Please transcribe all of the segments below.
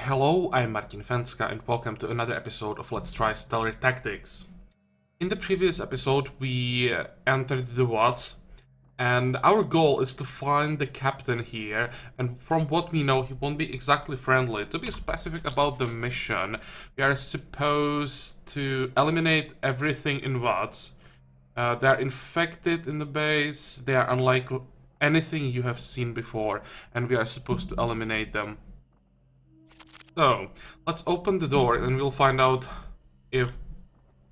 Hello, I'm Martin Fencka and welcome to another episode of Let's Try Stellar Tactics. In the previous episode we entered the woods and our goal is to find the captain here, and from what we know he won't be exactly friendly. To be specific about the mission, we are supposed to eliminate everything in woods. They're infected in the base, they are unlike anything you have seen before, and we are supposed to eliminate them. So, let's open the door and we'll find out if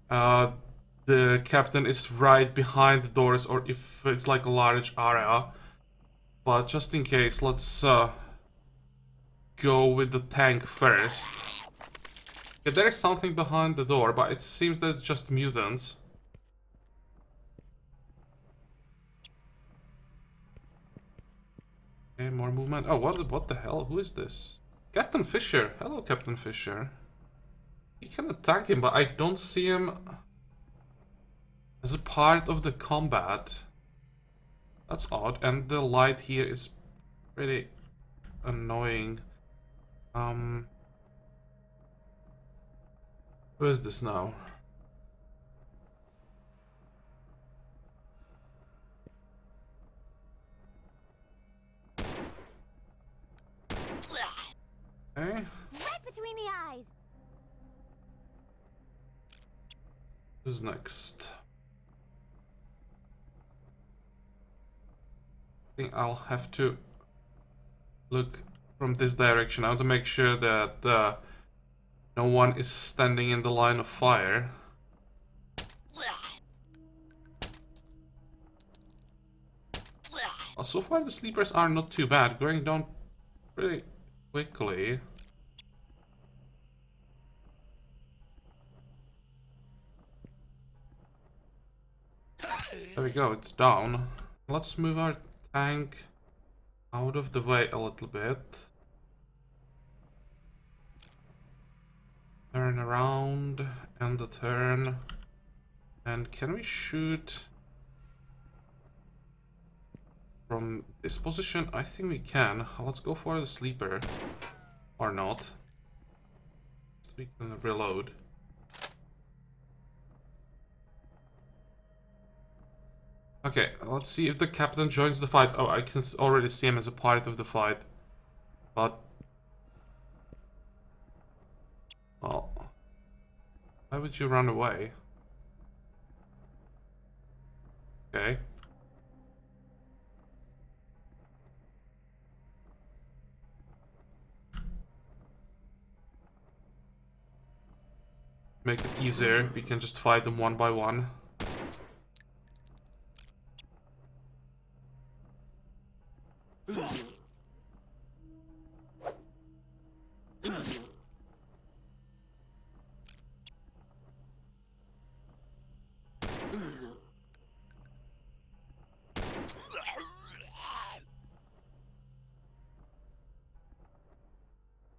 the captain is right behind the doors or if it's like a large area. But just in case, let's go with the tank first. Yeah, there is something behind the door, but it seems that it's just mutants. Okay, more movement. Oh, what the hell? Who is this? Captain Fischer. Hello, Captain Fischer. You can attack him, but I don't see him as a part of the combat. That's odd, and the light here is pretty annoying. Who is this now? Okay. Right between the eyes. Who's next? I think I'll have to look from this direction. I want to make sure that no one is standing in the line of fire. So far the sleepers are not too bad, going down pretty quickly. There we go, it's down. Let's move our tank out of the way a little bit. Turn around, end the turn. And can we shoot from this position? I think we can. Let's go for the sleeper. Or not. We can reload. Okay, let's see if the captain joins the fight. Oh, I can already see him as a part of the fight. But... well... why would you run away? Okay. Make it easier, we can just fight them one by one.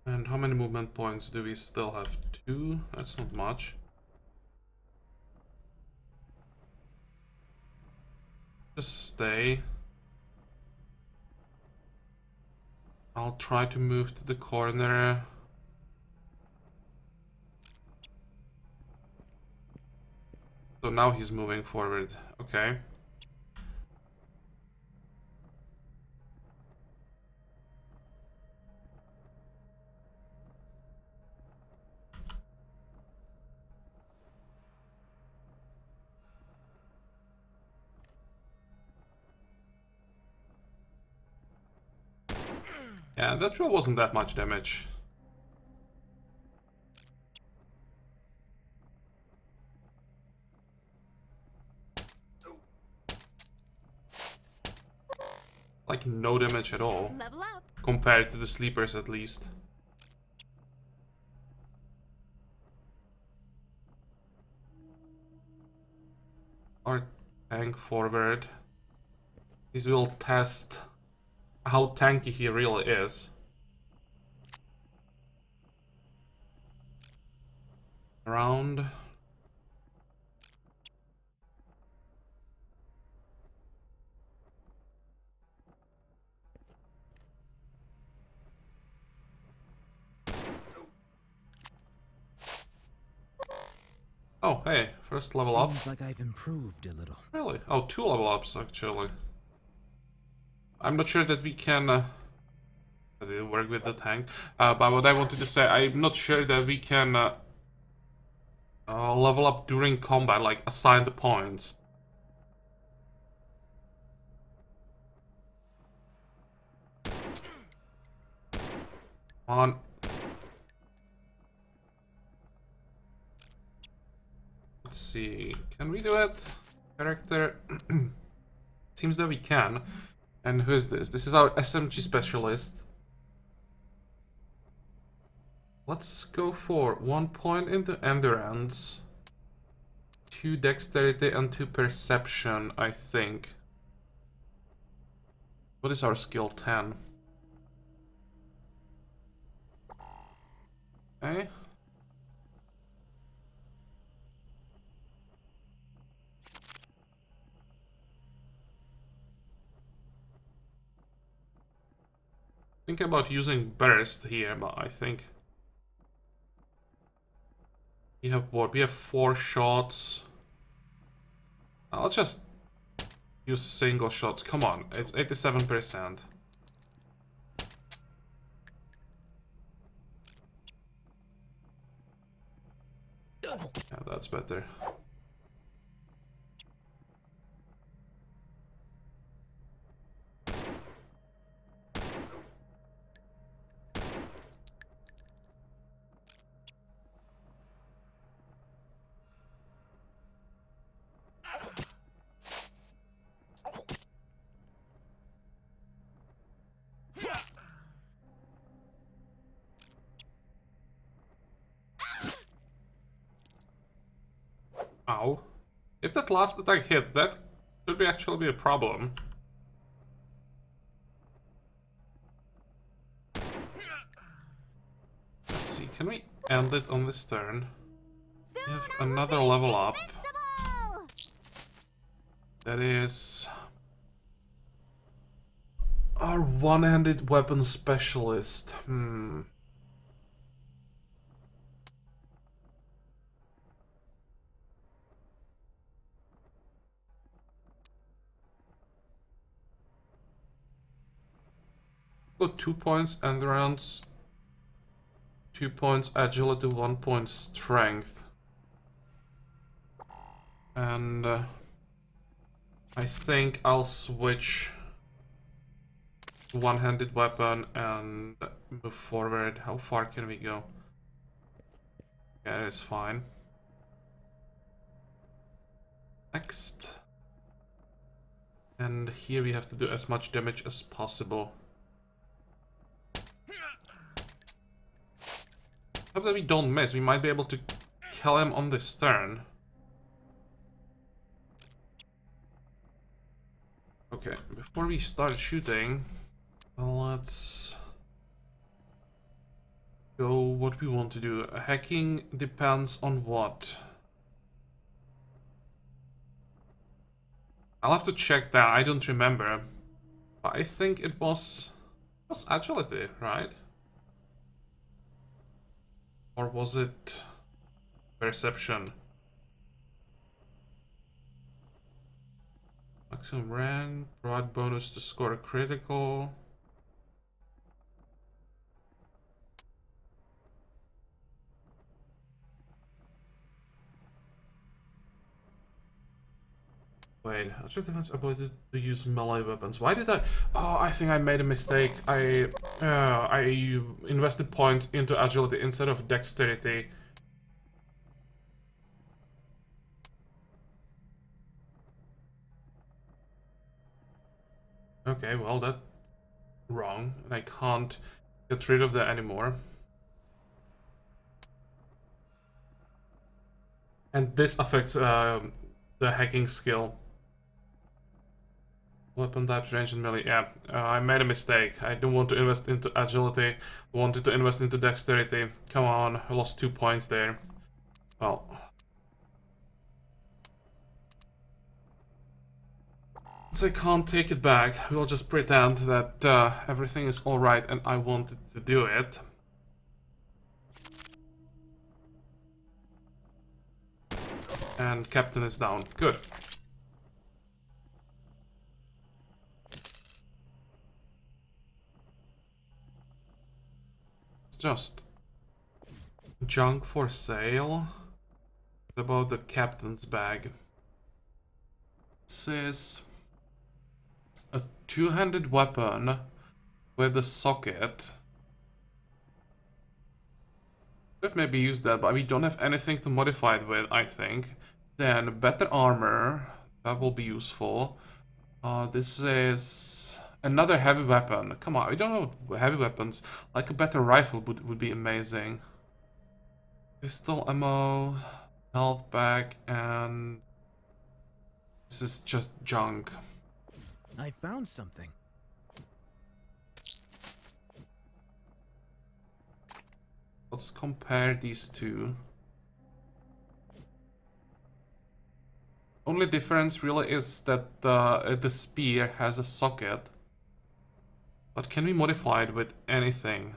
And how many movement points do we still have? 2? That's not much. Just stay. I'll try to move to the corner. So now he's moving forward. Okay. Yeah, that really wasn't that much damage. Like no damage at all. Level up. Compared to the sleepers at least. Our tank forward. This will test how tanky he really is. Around. Oh, hey, first level up. Seems like I've improved a little. Really? Oh, 2 level ups, actually. I'm not sure that we can... work with the tank. But what I wanted to say, I'm not sure that we can level up during combat, like assign the points. On. Let's see, can we do it? Character. Seems that we can. And who is this? This is our SMG specialist. Let's go for 1 point into endurance, 2 dexterity, and 2 perception, I think. What is our skill? 10. Okay. Think about using burst here, but I think we have what? We have 4 shots. I'll just use single shots. Come on, it's 87%. Yeah, that's better. Ow. If that last attack hit, that could be actually be a problem. Let's see, can we end it on this turn? We have another level up. That is our one-handed weapon specialist. Got 2 points endurance, 2 points agility, 1 point strength. And I think I'll switch one-handed weapon and move forward. How far can we go? Yeah, it's fine. Next. And here we have to do as much damage as possible. Hope that we don't miss. We might be able to kill him on this turn. Okay, before we start shooting, let's go what we want to do. Hacking depends on what? I'll have to check that. I don't remember. But I think it was agility, right? Or was it perception? Maximum rank, provide bonus to score a critical. Wait, actual defense ability to use melee weapons. Why did I? Oh, I think I made a mistake. I invested points into agility instead of dexterity. Okay, well, that's wrong. And I can't get rid of that anymore. And this affects the hacking skill. Weapon types, range, and melee. Yeah, I made a mistake. I don't want to invest into agility. I wanted to invest into dexterity. Come on, I lost 2 points there. Well. Since I can't take it back, we'll just pretend that everything is alright and I wanted to do it. And captain is down. Good. It's just junk for sale. What about the captain's bag? This is a two-handed weapon with a socket. Could maybe use that, but we don't have anything to modify it with, I think. Then better armor, that will be useful. This is another heavy weapon. Come on, we don't know heavy weapons. Like a better rifle would be amazing. Pistol ammo, health bag, and this is just junk. I found something. Let's compare these two. Only difference really is that the spear has a socket. But can we modify it with anything?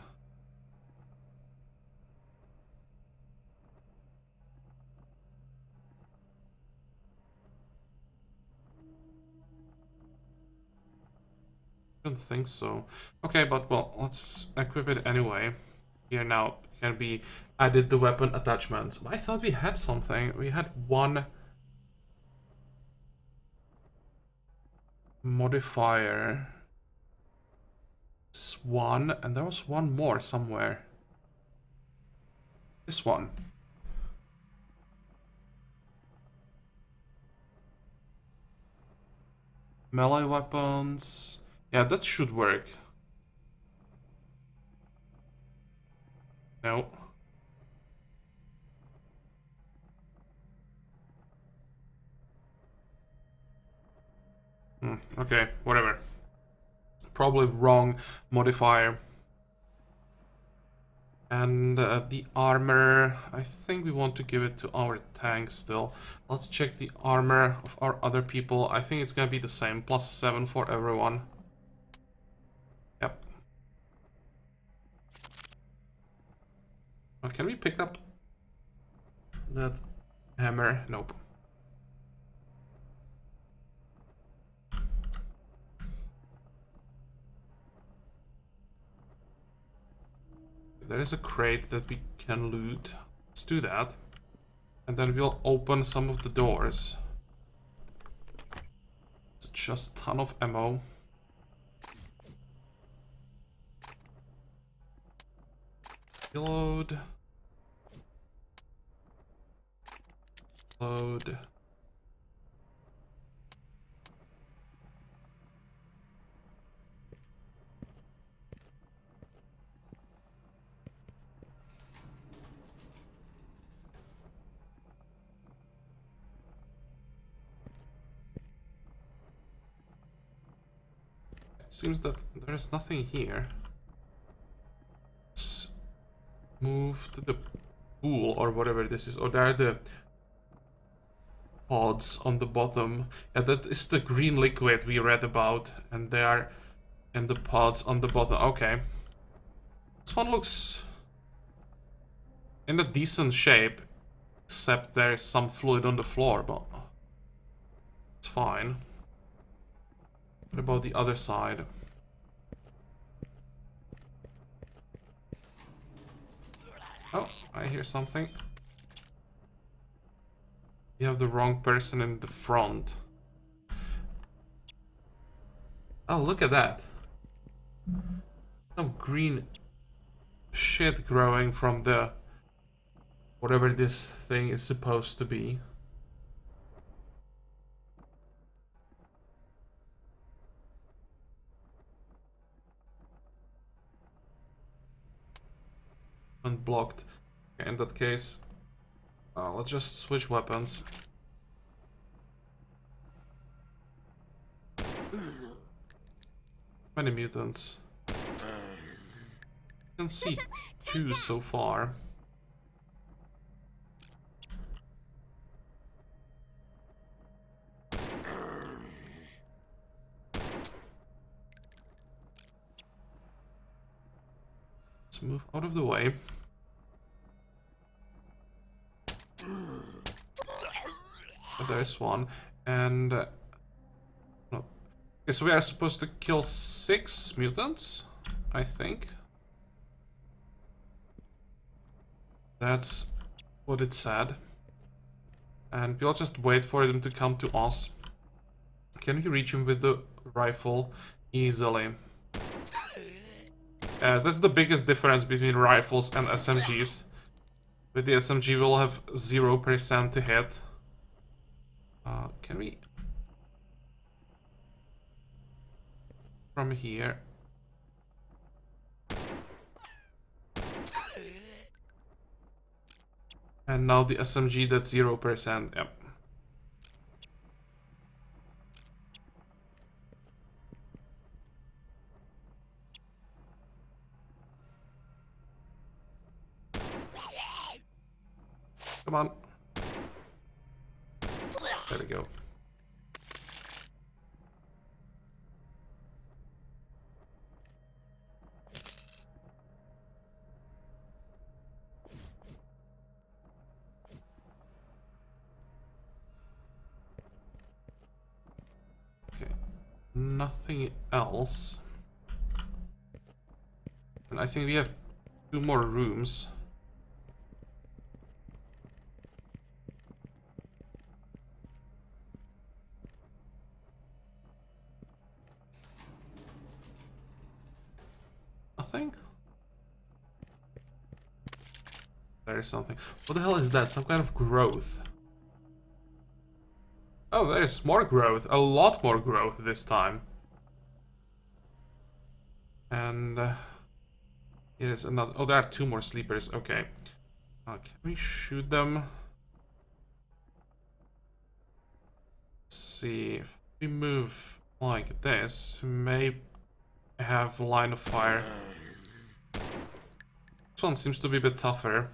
I don't think so. Okay, but well, let's equip it anyway. Here now can be added the weapon attachments. I thought we had something. We had one modifier. This one, and there was one more somewhere. This one. Melee weapons. Yeah, that should work. No. Okay, whatever. Probably wrong modifier. And the armor, I think we want to give it to our tank still. Let's check the armor of our other people. I think it's gonna be the same, +7 for everyone. Yep. Oh, can we pick up that hammer? Nope. There is a crate that we can loot. Let's do that. And then we'll open some of the doors. It's just a ton of ammo. Reload. Load. Seems that there's nothing here. Let's move to the pool or whatever this is. Oh, there are the pods on the bottom. Yeah, that is the green liquid we read about, and they are in the pods on the bottom. Okay. This one looks in a decent shape, except there is some fluid on the floor, but it's fine. What about the other side? Oh, I hear something. You have the wrong person in the front. Oh, look at that. Some green shit growing from the whatever this thing is supposed to be. Unblocked. Okay, in that case, let's just switch weapons. Many mutants. I can see 2 so far. Let's move out of the way. There's one. And... no. Okay, so we are supposed to kill 6 mutants, I think. That's what it said. And we'll just wait for them to come to us. Can we reach him with the rifle easily? That's the biggest difference between rifles and SMGs. With the SMG, we'll have 0% to hit. Can we... from here... and now the SMG, that's 0%, yep. Come on. There we go. Okay. Nothing else. And I think we have 2 more rooms. Nothing? There is something. What the hell is that? Some kind of growth. Oh, there's more growth. A lot more growth this time. And... here is another... oh, there are 2 more sleepers. Okay. Can we shoot them? Let's see. If we move like this, we may have line of fire. This one seems to be a bit tougher.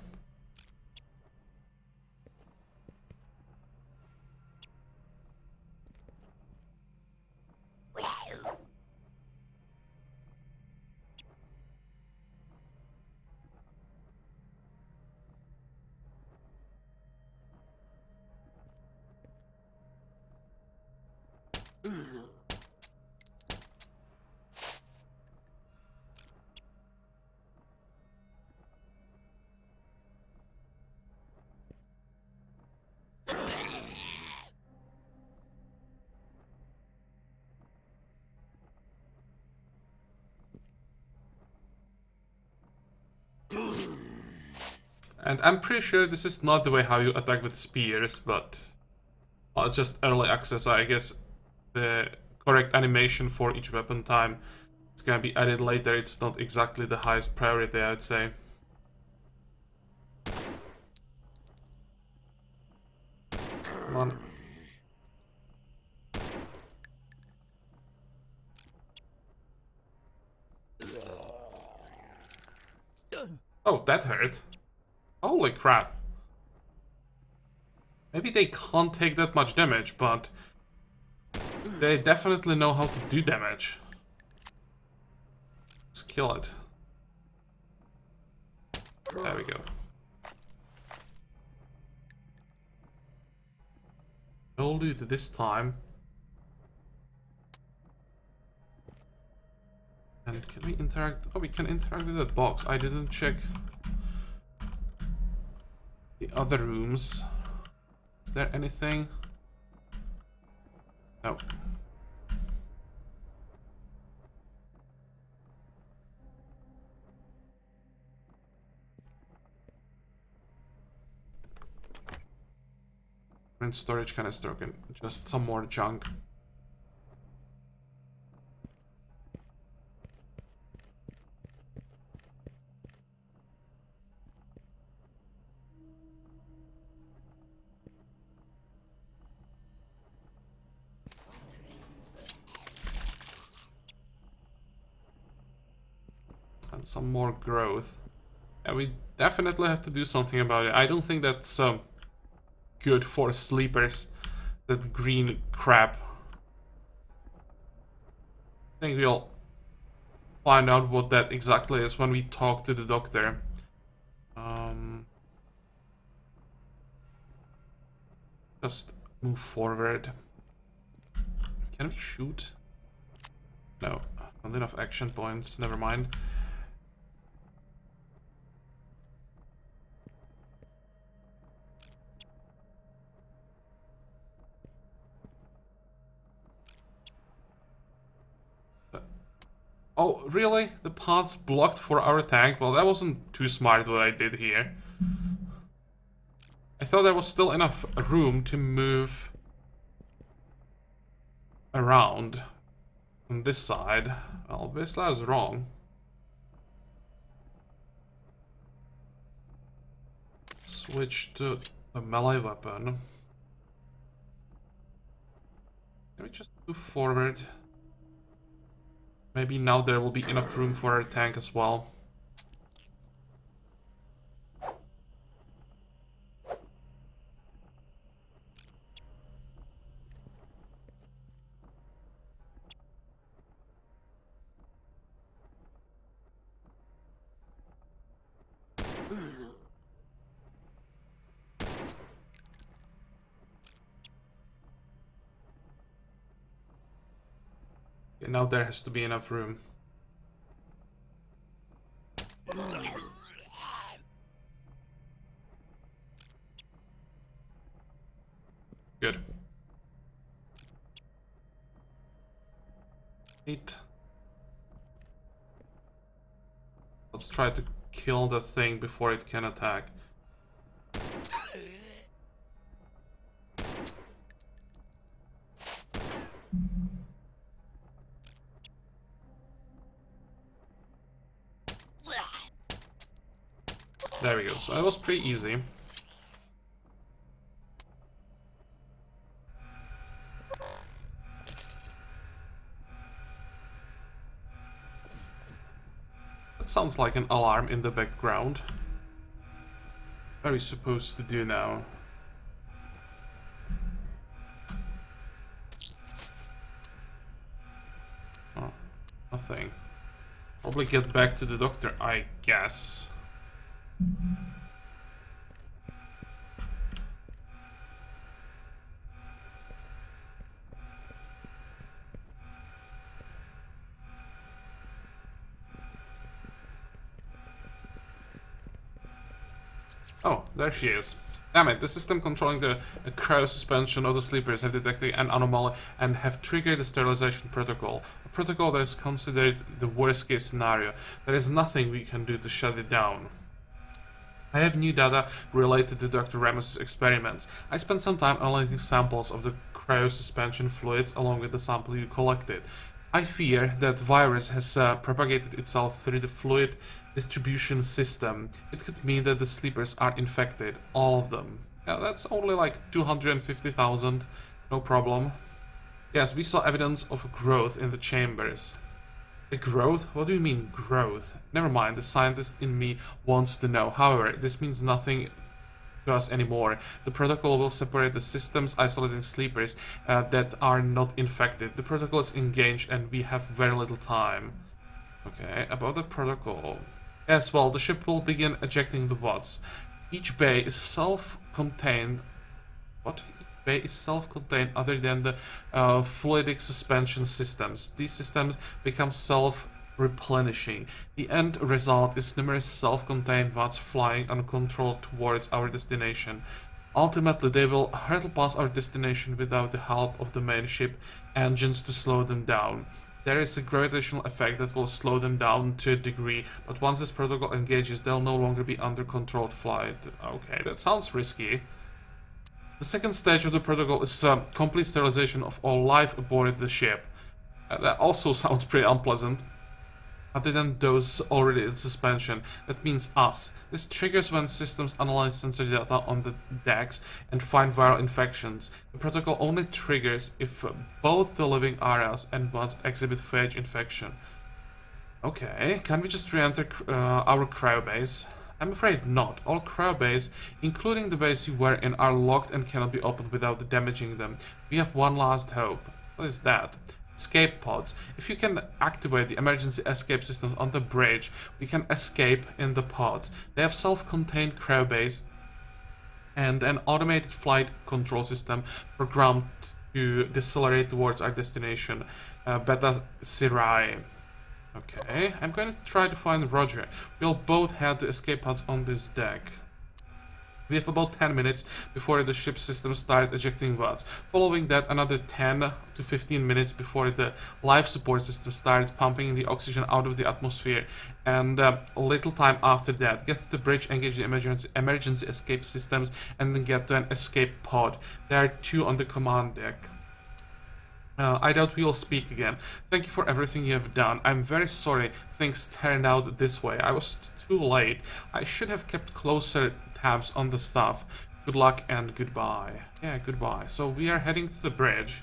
And I'm pretty sure this is not the way how you attack with spears, but... well, it's just early access, I guess. The correct animation for each weapon time is gonna be added later. It's not exactly the highest priority, I would say. Come on. Oh, that hurt. Holy crap. Maybe they can't take that much damage, but they definitely know how to do damage. Let's kill it. There we go. No loot this time. And can we interact? Oh, we can interact with that box. I didn't check the other rooms. Is there anything? No. And storage canister, okay, just some more junk. And some more growth. Yeah, we definitely have to do something about it. I don't think that's good for sleepers, that green crap. I think we'll find out what that exactly is when we talk to the doctor. Just Move forward. Can we shoot? No. Not enough action points. Never mind. Oh, really? The path's blocked for our tank? Well, that wasn't too smart what I did here. I thought there was still enough room to move around on this side. Well, obviously I was wrong. Switch to a melee weapon. Can we just move forward? Maybe now there will be enough room for our tank as well. Okay, now there has to be enough room. Good. 8. Let's try to kill the thing before it can attack. There we go. So that was pretty easy. That sounds like an alarm in the background. What are we supposed to do now? Oh, nothing. Probably get back to the doctor, I guess. Oh, there she is. Damn it, the system controlling the cryo suspension of the sleepers have detected an anomaly and have triggered the sterilization protocol. A protocol that is considered the worst case scenario. There is nothing we can do to shut it down. I have new data related to Dr. Ramos's experiments. I spent some time analyzing samples of the cryo suspension fluids along with the sample you collected. I fear that virus has propagated itself through the fluid distribution system. It could mean that the sleepers are infected, all of them. Yeah, that's only like 250,000, no problem. Yes, we saw evidence of growth in the chambers. The growth? What do you mean growth? Never mind, the scientist in me wants to know. However, this means nothing to us anymore. The protocol will separate the systems isolating sleepers that are not infected. The protocol is engaged and we have very little time. Okay, about the protocol. Yes, well, the ship will begin ejecting the bots. Each bay is self-contained. What? Each bay is self-contained other than the fluidic suspension systems. These systems become self-replenishing. The end result is numerous self-contained bots flying uncontrolled towards our destination. Ultimately, they will hurtle past our destination without the help of the main ship engines to slow them down. There is a gravitational effect that will slow them down to a degree, but once this protocol engages, they'll no longer be under controlled flight. Okay, that sounds risky. The second stage of the protocol is complete sterilization of all life aboard the ship. That also sounds pretty unpleasant. Other than those already in suspension, that means us. This triggers when systems analyze sensor data on the decks and find viral infections. The protocol only triggers if both the living areas and bots exhibit phage infection. Okay, can we just re-enter our cryobase? I'm afraid not. All cryobases, including the base you were in, are locked and cannot be opened without damaging them. We have one last hope. What is that? Escape pods. If you can activate the emergency escape systems on the bridge, we can escape in the pods. They have self-contained cryobase and an automated flight control system programmed to decelerate towards our destination, Beta Sirai. Okay, I'm going to try to find Roger. We'll both head to escape pods on this deck. We have about 10 minutes before the ship's system start ejecting wads. Following that, another 10 to 15 minutes before the life support system start pumping the oxygen out of the atmosphere. And a little time after that, get to the bridge, engage the emergency escape systems, and then get to an escape pod. There are 2 on the command deck. I doubt we will speak again. Thank you for everything you have done. I'm very sorry things turned out this way. I was too late. I should have kept closer tabs on the stuff. Good luck and goodbye. Yeah, goodbye. So we are heading to the bridge.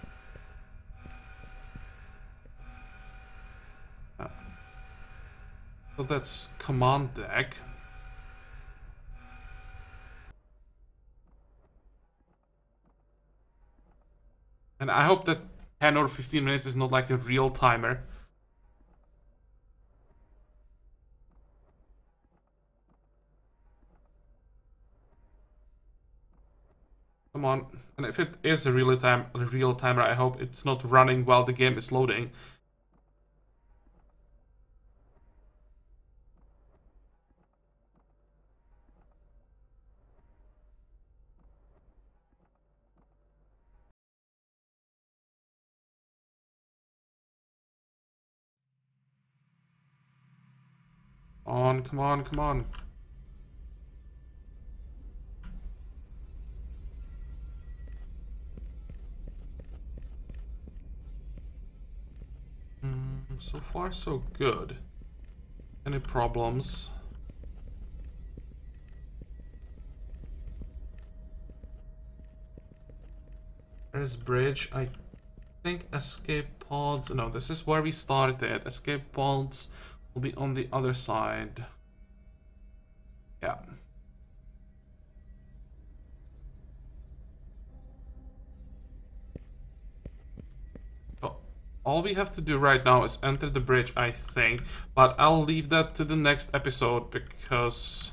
So that's command deck. And I hope that 10 or 15 minutes is not like a real timer. Come on. And if it is a real timer, I hope it's not running while the game is loading. On, come on, come on. So far, so good. Any problems? There's bridge. I think escape pods. No, this is where we started. Escape pods will be on the other side. Yeah. All we have to do right now is enter the bridge, I think. But I'll leave that to the next episode because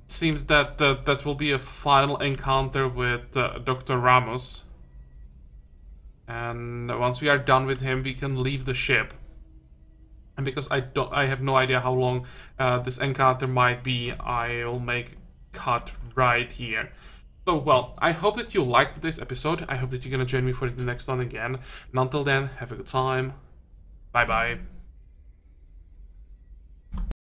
it seems that that will be a final encounter with Dr. Ramos. And once we are done with him, we can leave the ship. And because I have no idea how long this encounter might be, I'll make a cut right here. So, well, I hope that you liked this episode. I hope that you're gonna join me for the next one again. And until then, have a good time. Bye-bye.